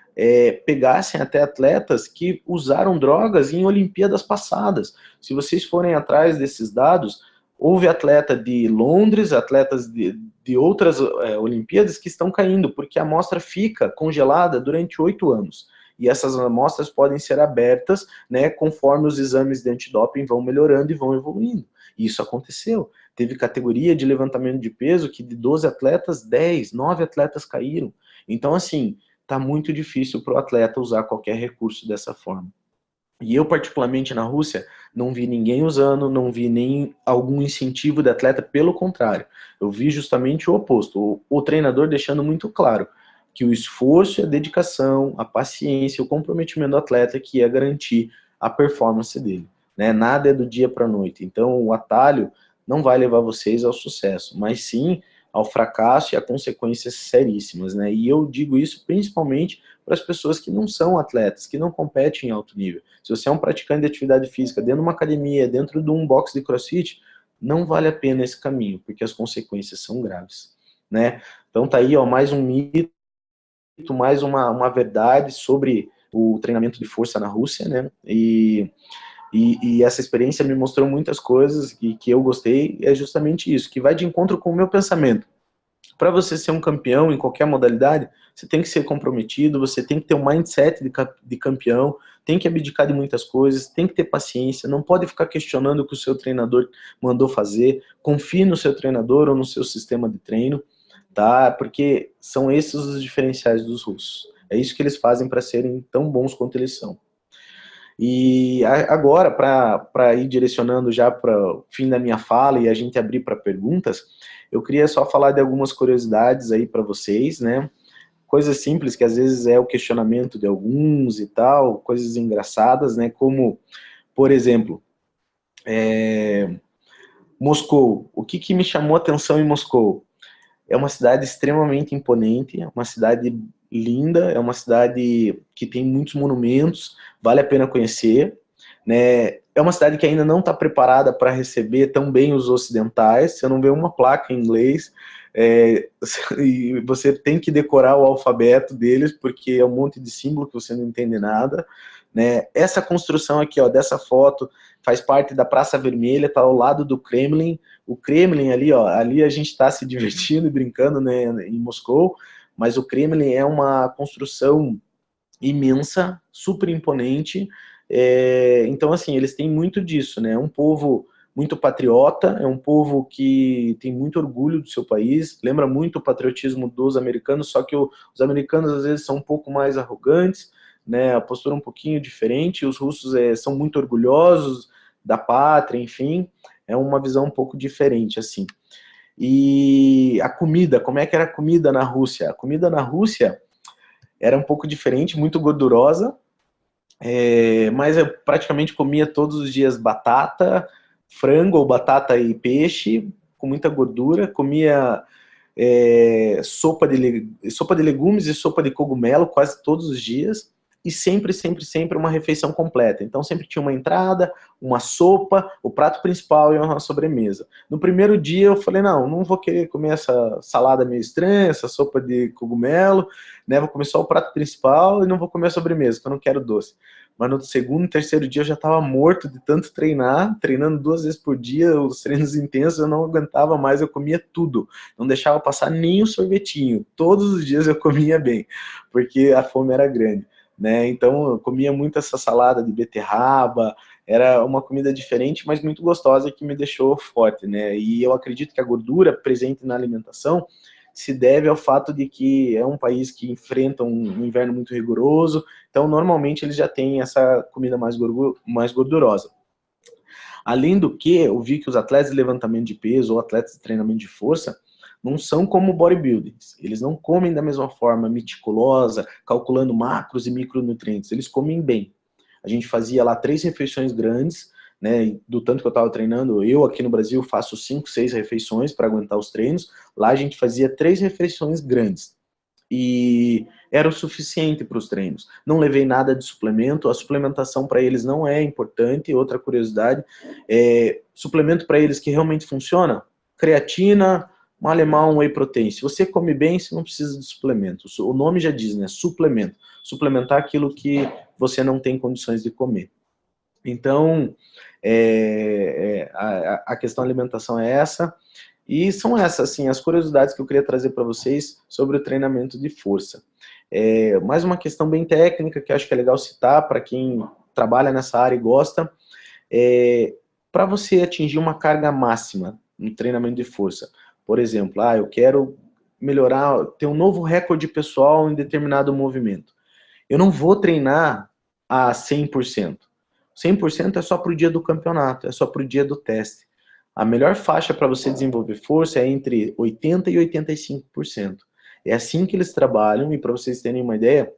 Speaker 1: pegassem até atletas que usaram drogas em Olimpíadas passadas. Se vocês forem atrás desses dados, houve atleta de Londres, atletas de outras Olimpíadas que estão caindo, porque a amostra fica congelada durante 8 anos. E essas amostras podem ser abertas, né, conforme os exames de antidoping vão melhorando e vão evoluindo. E isso aconteceu. Teve categoria de levantamento de peso que de 12 atletas, 10, 9 atletas caíram. Então, assim, tá muito difícil para o atleta usar qualquer recurso dessa forma. E eu, particularmente na Rússia, não vi ninguém usando, não vi nem algum incentivo de atleta, pelo contrário. Eu vi justamente o oposto, o treinador deixando muito claro que o esforço, a dedicação, a paciência, o comprometimento do atleta que ia garantir a performance dele. Né? Nada é do dia para a noite. Então, o atalho não vai levar vocês ao sucesso, mas sim ao fracasso e a consequências seríssimas. Né? E eu digo isso principalmente para as pessoas que não são atletas, que não competem em alto nível. Se você é um praticante de atividade física dentro de uma academia, dentro de um box de crossfit, não vale a pena esse caminho, porque as consequências são graves. Né? Então tá aí, ó, mais um mito, mais uma verdade sobre o treinamento de força na Rússia, né? E essa experiência me mostrou muitas coisas que eu gostei, é justamente isso, que vai de encontro com o meu pensamento. Para você ser um campeão em qualquer modalidade, você tem que ser comprometido, você tem que ter um mindset de campeão, tem que abdicar de muitas coisas, tem que ter paciência, não pode ficar questionando o que o seu treinador mandou fazer, confie no seu treinador ou no seu sistema de treino, tá? Porque são esses os diferenciais dos russos. É isso que eles fazem para serem tão bons quanto eles são. E agora, para ir direcionando já para o fim da minha fala e a gente abrir para perguntas, eu queria só falar de algumas curiosidades aí para vocês, né? Coisas simples que às vezes é o questionamento de alguns e tal, coisas engraçadas, né? Como, por exemplo, Moscou. O que me chamou a atenção em Moscou? É uma cidade extremamente imponente, é uma cidade linda, é uma cidade que tem muitos monumentos, vale a pena conhecer, né? É uma cidade que ainda não está preparada para receber tão bem os ocidentais, você não vê uma placa em inglês, e você tem que decorar o alfabeto deles, porque é um monte de símbolo que você não entende nada, né? Essa construção aqui, ó, dessa foto, faz parte da Praça Vermelha, está ao lado do Kremlin. O Kremlin ali, ó, ali a gente está se divertindo e brincando, né, em Moscou, mas o Kremlin é uma construção imensa, super imponente. Então, assim, eles têm muito disso, né? É um povo muito patriota, é um povo que tem muito orgulho do seu país, lembra muito o patriotismo dos americanos, só que os americanos às vezes são um pouco mais arrogantes, né? A postura um pouquinho diferente, os russos são muito orgulhosos da pátria, enfim, é uma visão um pouco diferente, assim. E a comida, como é que era a comida na Rússia? A comida na Rússia era um pouco diferente, muito gordurosa, mas eu praticamente comia todos os dias batata, frango ou batata e peixe, com muita gordura, comia sopa de legumes e sopa de cogumelo quase todos os dias, e sempre, sempre, sempre uma refeição completa. Então sempre tinha uma entrada, uma sopa, o prato principal e uma sobremesa. No primeiro dia eu falei, não vou querer comer essa salada meio estranha, essa sopa de cogumelo, né? Vou comer só o prato principal e não vou comer a sobremesa, porque eu não quero doce. Mas no segundo e terceiro dia eu já estava morto de tanto treinar, treinando 2 vezes por dia, os treinos intensos, eu não aguentava mais, eu comia tudo. Não deixava passar nem um sorvetinho. Todos os dias eu comia bem, porque a fome era grande, né? Então eu comia muito essa salada de beterraba, era uma comida diferente, mas muito gostosa, que me deixou forte, né? E eu acredito que a gordura presente na alimentação se deve ao fato de que é um país que enfrenta um inverno muito rigoroso, então normalmente eles já têm essa comida mais gordurosa. Além do que, eu vi que os atletas de levantamento de peso ou atletas de treinamento de força não são como bodybuilders. Eles não comem da mesma forma meticulosa, calculando macros e micronutrientes. Eles comem bem. A gente fazia lá 3 refeições grandes, né, do tanto que eu estava treinando. Eu aqui no Brasil faço 5, 6 refeições para aguentar os treinos. Lá a gente fazia 3 refeições grandes. E era o suficiente para os treinos. Não levei nada de suplemento, a suplementação para eles não é importante. Outra curiosidade, suplemento para eles que realmente funciona, creatina, um alemão, um whey protein. Se você come bem, você não precisa de suplemento. O nome já diz, né? Suplemento. Suplementar aquilo que você não tem condições de comer. Então, a questão da alimentação é essa. E são essas, assim, as curiosidades que eu queria trazer para vocês sobre o treinamento de força. Mais uma questão bem técnica que eu acho que é legal citar para quem trabalha nessa área e gosta. Para você atingir uma carga máxima no treinamento de força, por exemplo, eu quero melhorar, ter um novo recorde pessoal em determinado movimento. Eu não vou treinar a 100%. 100% é só para o dia do campeonato, é só para o dia do teste. A melhor faixa para você desenvolver força é entre 80% e 85%. É assim que eles trabalham, e para vocês terem uma ideia,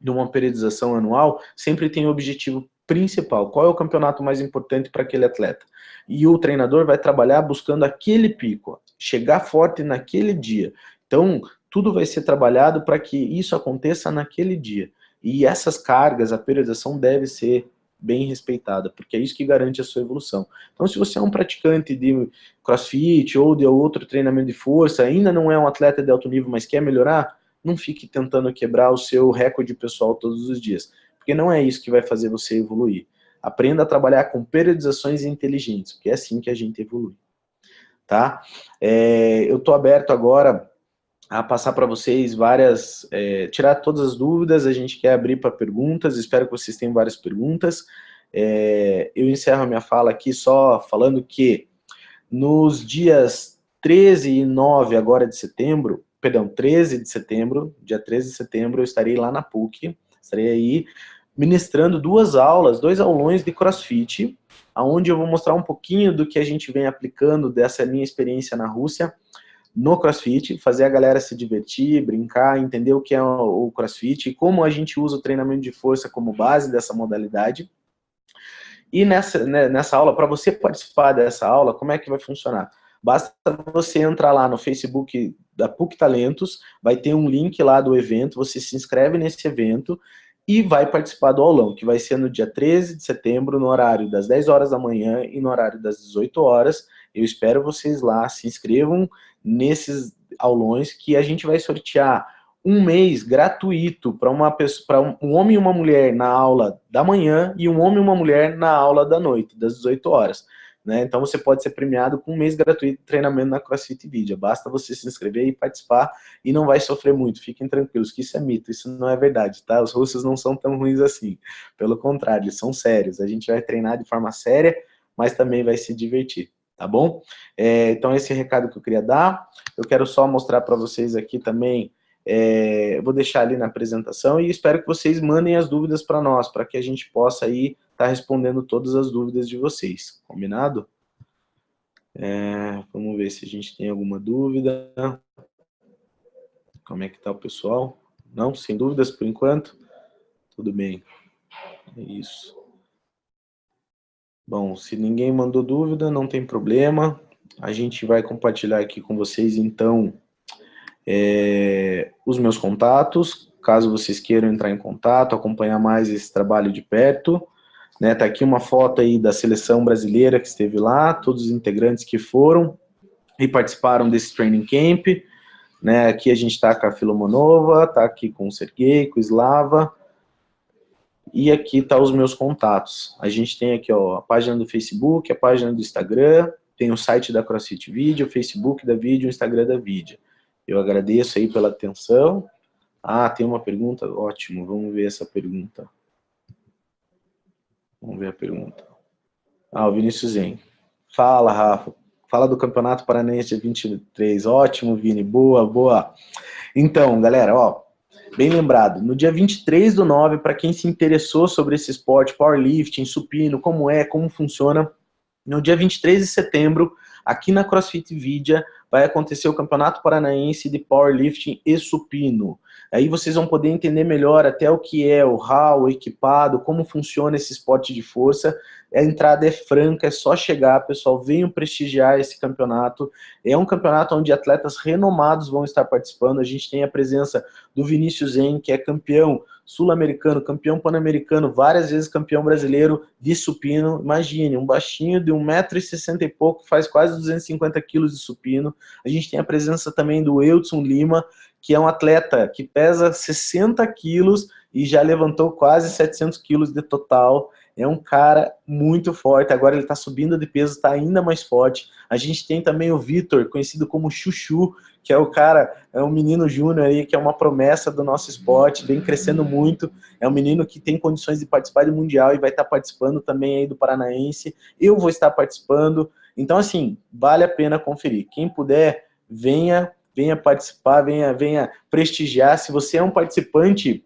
Speaker 1: de uma periodização anual, sempre tem o objetivo principal. Qual é o campeonato mais importante para aquele atleta? E o treinador vai trabalhar buscando aquele pico, chegar forte naquele dia. Então, tudo vai ser trabalhado para que isso aconteça naquele dia. E essas cargas, a periodização deve ser bem respeitada, porque é isso que garante a sua evolução. Então, se você é um praticante de CrossFit ou de outro treinamento de força, ainda não é um atleta de alto nível, mas quer melhorar, não fique tentando quebrar o seu recorde pessoal todos os dias, porque não é isso que vai fazer você evoluir. Aprenda a trabalhar com periodizações inteligentes, porque é assim que a gente evolui. Tá? Eu estou aberto agora a passar para vocês tirar todas as dúvidas, a gente quer abrir para perguntas, espero que vocês tenham várias perguntas. Eu encerro a minha fala aqui só falando que nos dias 13 e 9 agora de setembro, perdão, 13 de setembro, dia 13 de setembro, eu estarei lá na PUC, estarei aí ministrando 2 aulas, 2 aulões de CrossFit, onde eu vou mostrar um pouquinho do que a gente vem aplicando dessa minha experiência na Rússia, no CrossFit, fazer a galera se divertir, brincar, entender o que é o CrossFit e como a gente usa o treinamento de força como base dessa modalidade. E nessa aula, para você participar dessa aula, como é que vai funcionar? Basta você entrar lá no Facebook da PUC Talentos, vai ter um link lá do evento, você se inscreve nesse evento e vai participar do aulão, que vai ser no dia 13 de setembro, no horário das 10 horas da manhã e no horário das 18 horas. Eu espero vocês lá, se inscrevam nesses aulões que a gente vai sortear um mês gratuito para um homem e uma mulher na aula da manhã e um homem e uma mulher na aula da noite, das 18 horas. Né? Então você pode ser premiado com um mês gratuito de treinamento na CrossFit Video. Basta você se inscrever e participar e não vai sofrer muito. Fiquem tranquilos que isso é mito, isso não é verdade, tá? Os russos não são tão ruins assim. Pelo contrário, eles são sérios. A gente vai treinar de forma séria, mas também vai se divertir, tá bom? Então esse é o recado que eu queria dar. Eu quero só mostrar para vocês aqui também. Vou deixar ali na apresentação e espero que vocês mandem as dúvidas para nós, para que a gente possa aí estar respondendo todas as dúvidas de vocês. Combinado? Vamos ver se a gente tem alguma dúvida. Como é que está o pessoal? Não? Sem dúvidas por enquanto? Tudo bem. É isso. Bom, se ninguém mandou dúvida, não tem problema. A gente vai compartilhar aqui com vocês, então, os meus contatos, caso vocês queiram entrar em contato, acompanhar mais esse trabalho de perto. Né, tá aqui uma foto aí da seleção brasileira que esteve lá, todos os integrantes que foram e participaram desse training camp. Né, aqui a gente está com a Filomonova, está aqui com o Sergei, com o Slava, e aqui tá os meus contatos. A gente tem aqui, ó, a página do Facebook, a página do Instagram, tem o site da CrossFit Video, o Facebook da Video, o Instagram da Video. Eu agradeço aí pela atenção. Ah, tem uma pergunta? Ótimo, vamos ver essa pergunta. Vamos ver a pergunta. Ah, o Vinícius Zen. Fala, Rafa. Fala do Campeonato Paranaense de 23. Ótimo, Vini. Boa, boa. Então, galera, ó, bem lembrado, no dia 23/9, para quem se interessou sobre esse esporte, powerlifting, supino, como funciona, no dia 23 de setembro, aqui na CrossFit Vidia, vai acontecer o Campeonato Paranaense de Powerlifting e Supino. Aí vocês vão poder entender melhor até o que é o HAL, o equipado, como funciona esse esporte de força. A entrada é franca, é só chegar, pessoal, venham prestigiar esse campeonato. É um campeonato onde atletas renomados vão estar participando. A gente tem a presença do Vinícius Zen, que é campeão sul-americano, campeão pan-americano, várias vezes campeão brasileiro de supino. Imagine, um baixinho de 1,60 m e pouco, faz quase 250 quilos de supino. A gente tem a presença também do Eudson Lima, que é um atleta que pesa 60 quilos e já levantou quase 700 quilos de total. É um cara muito forte, agora ele está subindo de peso, está ainda mais forte. A gente tem também o Vitor, conhecido como Chuchu, que é o cara, é um menino júnior aí, que é uma promessa do nosso esporte, vem crescendo muito, é um menino que tem condições de participar do Mundial e vai estar participando também aí do Paranaense. Eu vou estar participando, então assim, vale a pena conferir. Quem puder, venha participar, venha prestigiar. Se você é um participante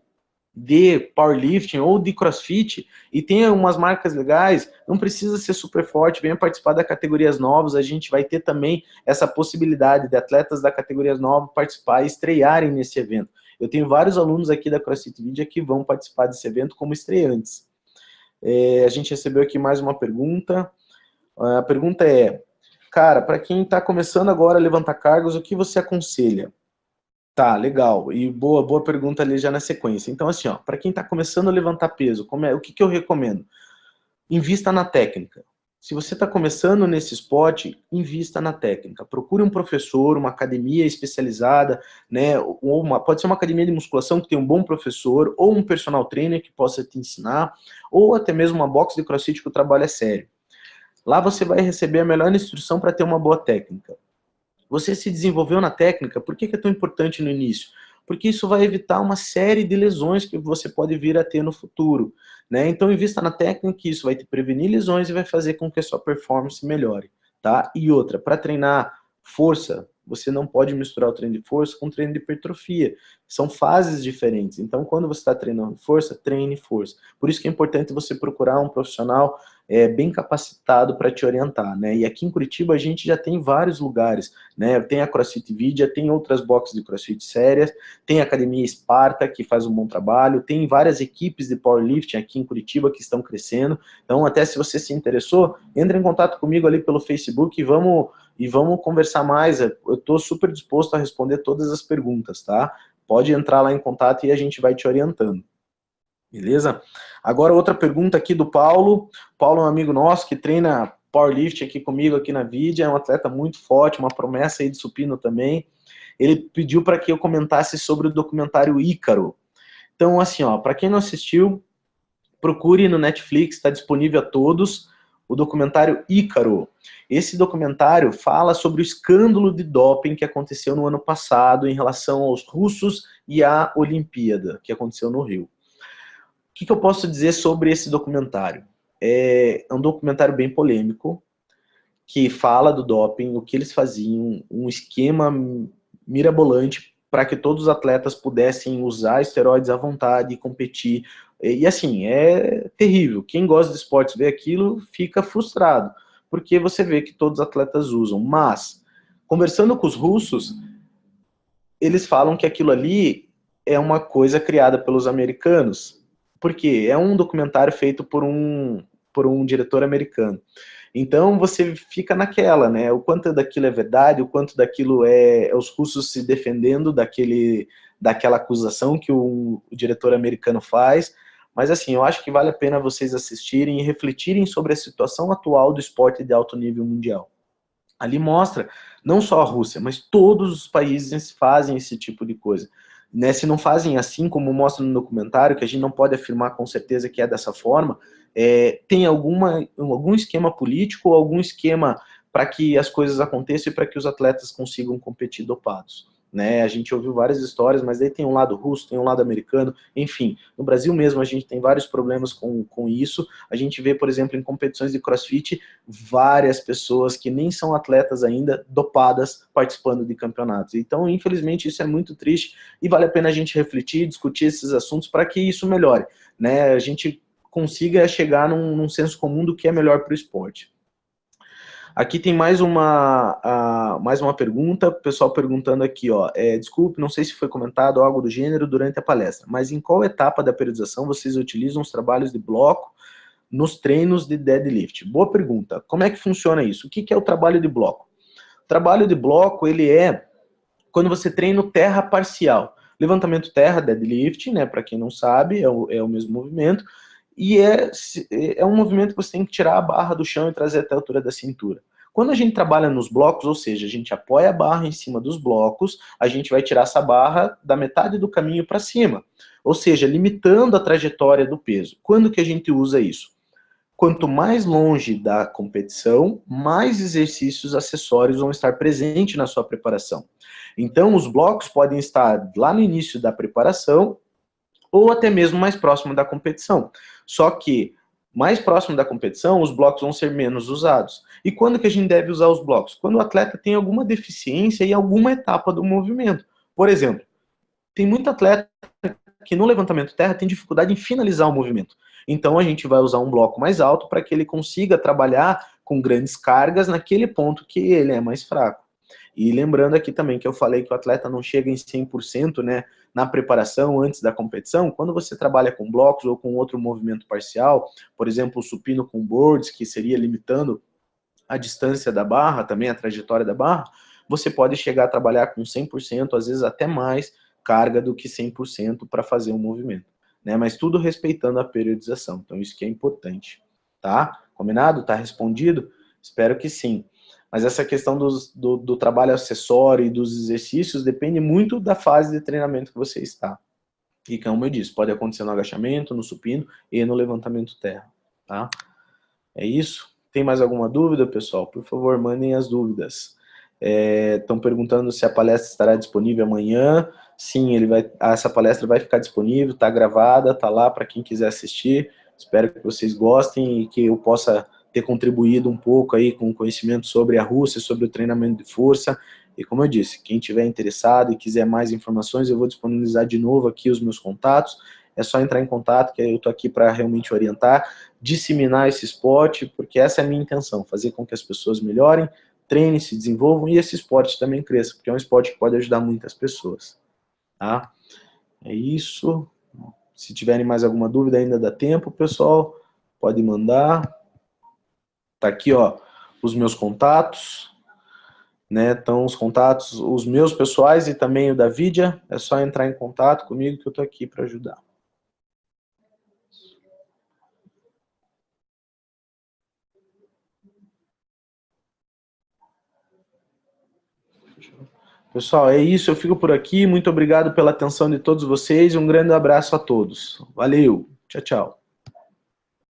Speaker 1: de powerlifting ou de crossfit e tem umas marcas legais, não precisa ser super forte, venha participar das categorias novas. A gente vai ter também essa possibilidade de atletas da categorias novas participar e estrearem nesse evento. Eu tenho vários alunos aqui da CrossFit Vidia que vão participar desse evento como estreantes. A gente recebeu aqui mais uma pergunta. A pergunta é, cara, para quem está começando agora a levantar cargos, o que você aconselha? Tá, legal. E boa pergunta ali já na sequência. Então, assim, ó, para quem está começando a levantar peso, o que eu recomendo? Invista na técnica. Se você está começando nesse esporte, invista na técnica. Procure um professor, uma academia especializada, né? Pode ser uma academia de musculação que tem um bom professor, ou um personal trainer que possa te ensinar, ou até mesmo uma box de crossfit que o trabalho é sério. Lá você vai receber a melhor instrução para ter uma boa técnica. Você se desenvolveu na técnica, por que é tão importante no início? Porque isso vai evitar uma série de lesões que você pode vir a ter no futuro. Né? Então, invista na técnica, que isso vai te prevenir lesões e vai fazer com que a sua performance melhore. Tá? E outra, para treinar força, você não pode misturar o treino de força com o treino de hipertrofia. São fases diferentes. Então, quando você está treinando força, treine força. Por isso que é importante você procurar um profissional bem capacitado para te orientar, né? E aqui em Curitiba a gente já tem vários lugares, né? Tem a CrossFit Vidia, tem outras boxes de CrossFit sérias, tem a Academia Esparta, que faz um bom trabalho, tem várias equipes de powerlifting aqui em Curitiba que estão crescendo. Então, até se você se interessou, entre em contato comigo ali pelo Facebook e vamos conversar mais. Eu estou super disposto a responder todas as perguntas, tá? Pode entrar lá em contato e a gente vai te orientando. Beleza? Agora outra pergunta aqui do Paulo. Paulo é um amigo nosso que treina powerlifting aqui comigo aqui na Vidia, é um atleta muito forte, uma promessa aí de supino também. Ele pediu para que eu comentasse sobre o documentário Ícaro. Então, assim, ó, para quem não assistiu, procure no Netflix, está disponível a todos, o documentário Ícaro. Esse documentário fala sobre o escândalo de doping que aconteceu no ano passado em relação aos russos e à Olimpíada, que aconteceu no Rio. O que eu posso dizer sobre esse documentário? É um documentário bem polêmico, que fala do doping, o que eles faziam, um esquema mirabolante para que todos os atletas pudessem usar esteroides à vontade e competir. E assim, é terrível. Quem gosta de esportes vê aquilo, fica frustrado, porque você vê que todos os atletas usam. Mas, conversando com os russos, eles falam que aquilo ali é uma coisa criada pelos americanos, porque é um documentário feito por um por um diretor americano. Então você fica naquela, né? O quanto daquilo é verdade, o quanto daquilo é os russos se defendendo daquela acusação que o diretor americano faz. Mas assim, eu acho que vale a pena vocês assistirem e refletirem sobre a situação atual do esporte de alto nível mundial. Ali mostra não só a Rússia, mas todos os países fazem esse tipo de coisa. Né, se não fazem assim, como mostra no documentário, que a gente não pode afirmar com certeza que é dessa forma, tem algum esquema político ou algum esquema para que as coisas aconteçam e para que os atletas consigam competir dopados. Né? A gente ouviu várias histórias, mas aí tem um lado russo, tem um lado americano, enfim. No Brasil mesmo a gente tem vários problemas com isso. A gente vê, por exemplo, em competições de crossfit, várias pessoas que nem são atletas ainda, dopadas, participando de campeonatos. Então, infelizmente, isso é muito triste e vale a pena a gente refletir, discutir esses assuntos para que isso melhore. Né? A gente consiga chegar num senso comum do que é melhor para o esporte. Aqui tem mais uma pergunta, o pessoal perguntando aqui, ó, desculpe, não sei se foi comentado algo do gênero durante a palestra, mas em qual etapa da periodização vocês utilizam os trabalhos de bloco nos treinos de deadlift? Boa pergunta. Como é que funciona isso? O que é o trabalho de bloco? O trabalho de bloco, ele é quando você treina o terra parcial. Levantamento terra, deadlift, né, para quem não sabe, é o mesmo movimento, e é um movimento que você tem que tirar a barra do chão e trazer até a altura da cintura. Quando a gente trabalha nos blocos, ou seja, a gente apoia a barra em cima dos blocos, a gente vai tirar essa barra da metade do caminho para cima, ou seja, limitando a trajetória do peso. Quando que a gente usa isso? Quanto mais longe da competição, mais exercícios acessórios vão estar presentes na sua preparação. Então, os blocos podem estar lá no início da preparação, ou até mesmo mais próximo da competição. Só que, mais próximo da competição, os blocos vão ser menos usados. E quando que a gente deve usar os blocos? Quando o atleta tem alguma deficiência em alguma etapa do movimento. Por exemplo, tem muito atleta que no levantamento terra tem dificuldade em finalizar o movimento. Então a gente vai usar um bloco mais alto para que ele consiga trabalhar com grandes cargas naquele ponto que ele é mais fraco. E lembrando aqui também que eu falei que o atleta não chega em 100%, né, na preparação antes da competição. Quando você trabalha com blocos ou com outro movimento parcial, por exemplo, o supino com boards, que seria limitando a distância da barra, também a trajetória da barra, você pode chegar a trabalhar com 100%, às vezes até mais carga do que 100% para fazer um movimento. Né? Mas tudo respeitando a periodização. Então isso que é importante. Tá? Combinado? Tá respondido? Espero que sim. Mas essa questão do trabalho acessório e dos exercícios depende muito da fase de treinamento que você está. E como eu disse, pode acontecer no agachamento, no supino e no levantamento terra. Tá? É isso? Tem mais alguma dúvida, pessoal? Por favor, mandem as dúvidas. Estão perguntando se a palestra estará disponível amanhã. Sim, essa palestra vai ficar disponível, está gravada, está lá para quem quiser assistir. Espero que vocês gostem e que eu possa ter contribuído um pouco aí com o conhecimento sobre a Rússia, sobre o treinamento de força. E como eu disse, quem tiver interessado e quiser mais informações, eu vou disponibilizar de novo aqui os meus contatos. É só entrar em contato, que eu estou aqui para realmente orientar, disseminar esse esporte, porque essa é a minha intenção, fazer com que as pessoas melhorem, treinem, se desenvolvam e esse esporte também cresça, porque é um esporte que pode ajudar muitas pessoas. Tá? É isso. Se tiverem mais alguma dúvida, ainda dá tempo, pessoal, pode mandar. Tá aqui, ó, os meus contatos, né? Então, os contatos, os meus pessoais e também o da Vidia, é só entrar em contato comigo que eu tô aqui para ajudar. Pessoal, é isso, eu fico por aqui. Muito obrigado pela atenção de todos vocês e um grande abraço a todos. Valeu, tchau, tchau.